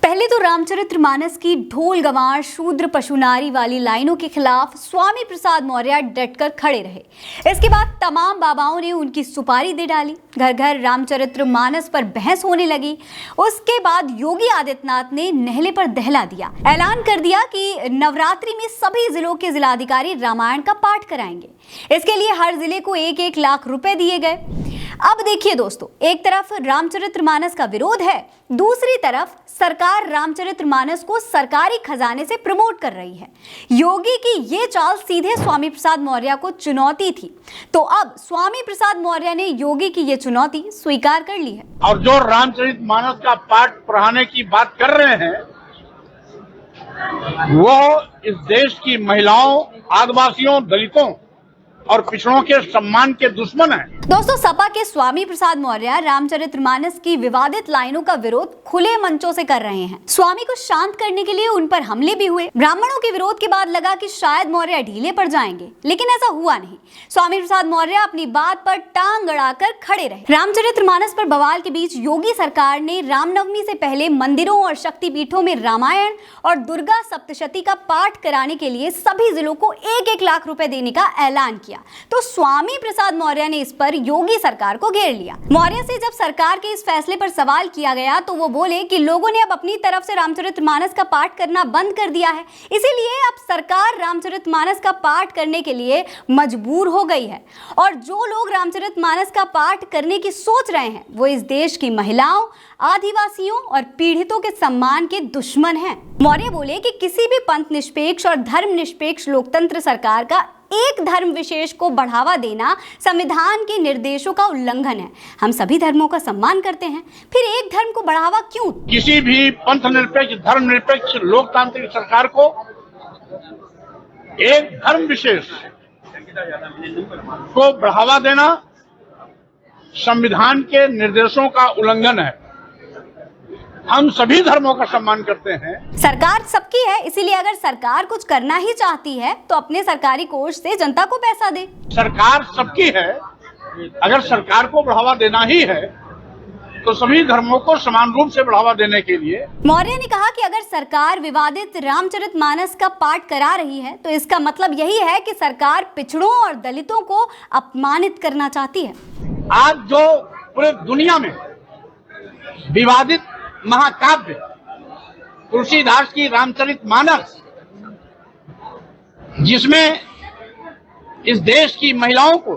पहले तो रामचरितमानस की ढोल गंवार शूद्र पशुनारी वाली लाइनों के खिलाफ स्वामी प्रसाद मौर्य डटकर खड़े रहे। इसके बाद तमाम बाबाओं ने उनकी सुपारी दे डाली। घर घर रामचरितमानस पर बहस होने लगी। उसके बाद योगी आदित्यनाथ ने नहले पर दहला दिया, ऐलान कर दिया कि नवरात्रि में सभी जिलों के जिलाधिकारी रामायण का पाठ कराएंगे। इसके लिए हर जिले को 1-1 लाख रुपए दिए गए। अब देखिए दोस्तों, एक तरफ रामचरितमानस का विरोध है, दूसरी तरफ सरकार रामचरितमानस को सरकारी खजाने से प्रमोट कर रही है। योगी की ये चाल सीधे स्वामी प्रसाद मौर्य को चुनौती थी, तो अब स्वामी प्रसाद मौर्य ने योगी की ये चुनौती स्वीकार कर ली है। और जो रामचरितमानस का पाठ पढ़ाने की बात कर रहे हैं, वो इस देश की महिलाओं, आदिवासियों, दलितों और पिछड़ों के सम्मान के दुश्मन हैं। दोस्तों, सपा के स्वामी प्रसाद मौर्य रामचरितमानस की विवादित लाइनों का विरोध खुले मंचों से कर रहे हैं। स्वामी को शांत करने के लिए उन पर हमले भी हुए। ब्राह्मणों के विरोध के बाद लगा कि शायद मौर्य ढीले पड़ जाएंगे, लेकिन ऐसा हुआ नहीं। स्वामी प्रसाद मौर्य अपनी बात पर टांग अड़ाकर खड़े रहे। रामचरितमानस पर बवाल के बीच योगी सरकार ने रामनवमी से पहले मंदिरों और शक्तिपीठों में रामायण और दुर्गा सप्तशती का पाठ कराने के लिए सभी जिलों को 1-1 लाख रुपए देने का ऐलान किया। तो स्वामी प्रसाद मौर्य ने इस पर योगी सरकार को घेर लिया। मौर्य से जब सरकार के इस फैसले पर सवाल किया गया तो वो बोले कि लोगों ने अब अपनी तरफ से रामचरितमानस का पाठ करना बंद कर दिया है, इसीलिए अब सरकार रामचरितमानस का पाठ करने के लिए मजबूर हो गई है। और जो लोग रामचरितमानस का पाठ करने की सोच रहे हैं, वो इस देश की महिलाओं, आदिवासियों और पीड़ितों के सम्मान के दुश्मन हैं। मौर्य बोले कि किसी भी पंथ निष्पेक्ष और धर्म निष्पेक्ष लोकतंत्र सरकार का एक धर्म विशेष को बढ़ावा देना संविधान के निर्देशों का उल्लंघन है। हम सभी धर्मों का सम्मान करते हैं, फिर एक धर्म को बढ़ावा क्यों? किसी भी पंथ निरपेक्ष, धर्म निरपेक्ष लोकतांत्रिक सरकार को एक धर्म विशेष को बढ़ावा देना संविधान के निर्देशों का उल्लंघन है। हम सभी धर्मों का सम्मान करते हैं। सरकार सबकी है, इसीलिए अगर सरकार कुछ करना ही चाहती है तो अपने सरकारी कोष से जनता को पैसा दे। सरकार सबकी है, अगर सरकार को बढ़ावा देना ही है तो सभी धर्मों को समान रूप से बढ़ावा देने के लिए। मौर्य ने कहा कि अगर सरकार विवादित रामचरितमानस का पाठ करा रही है तो इसका मतलब यही है कि सरकार पिछड़ों और दलितों को अपमानित करना चाहती है। आज जो पूरे दुनिया में विवादित महाकाव्य तुलसीदास की रामचरितमानस, जिसमें इस देश की महिलाओं को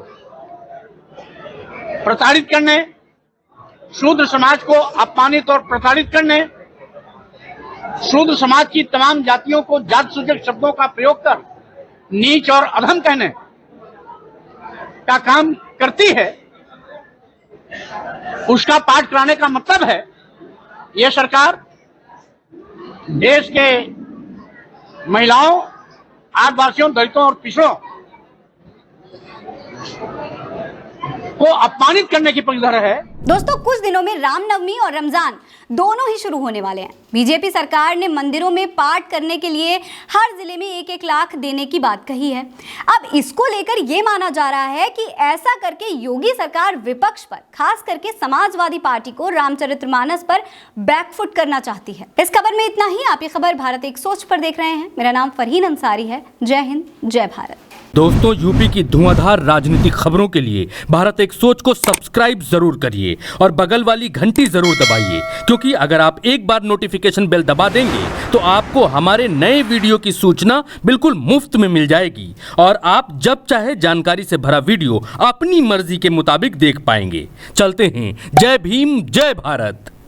प्रताड़ित करने, शूद्र समाज को अपमानित और प्रताड़ित करने, शूद्र समाज की तमाम जातियों को जात सूचक शब्दों का प्रयोग कर नीच और अधम कहने का काम करती है, उसका पाठ कराने का मतलब है ये सरकार देश के महिलाओं, आदिवासियों, दलितों और पिछड़ों को अपमानित करने की पक्षधर है। दोस्तों, कुछ दिनों में रामनवमी और रमजान दोनों ही शुरू होने वाले हैं। बीजेपी सरकार ने मंदिरों में पाठ करने के लिए हर जिले में 1-1 लाख देने की बात कही है। अब इसको लेकर यह माना जा रहा है कि ऐसा करके योगी सरकार विपक्ष पर, खास करके समाजवादी पार्टी को रामचरितमानस पर बैकफुट करना चाहती है। इस खबर में इतना ही। आप ये खबर भारत एक सोच पर देख रहे हैं। मेरा नाम फरहीन अंसारी है। जय हिंद, जय भारत। दोस्तों, यूपी की धुआंधार राजनीतिक खबरों के लिए भारत एक सोच को सब्सक्राइब जरूर करिए और बगल वाली घंटी जरूर दबाइए, क्योंकि अगर आप एक बार नोटिफिकेशन बेल दबा देंगे तो आपको हमारे नए वीडियो की सूचना बिल्कुल मुफ्त में मिल जाएगी और आप जब चाहे जानकारी से भरा वीडियो अपनी मर्जी के मुताबिक देख पाएंगे। चलते हैं। जय भीम, जय भारत।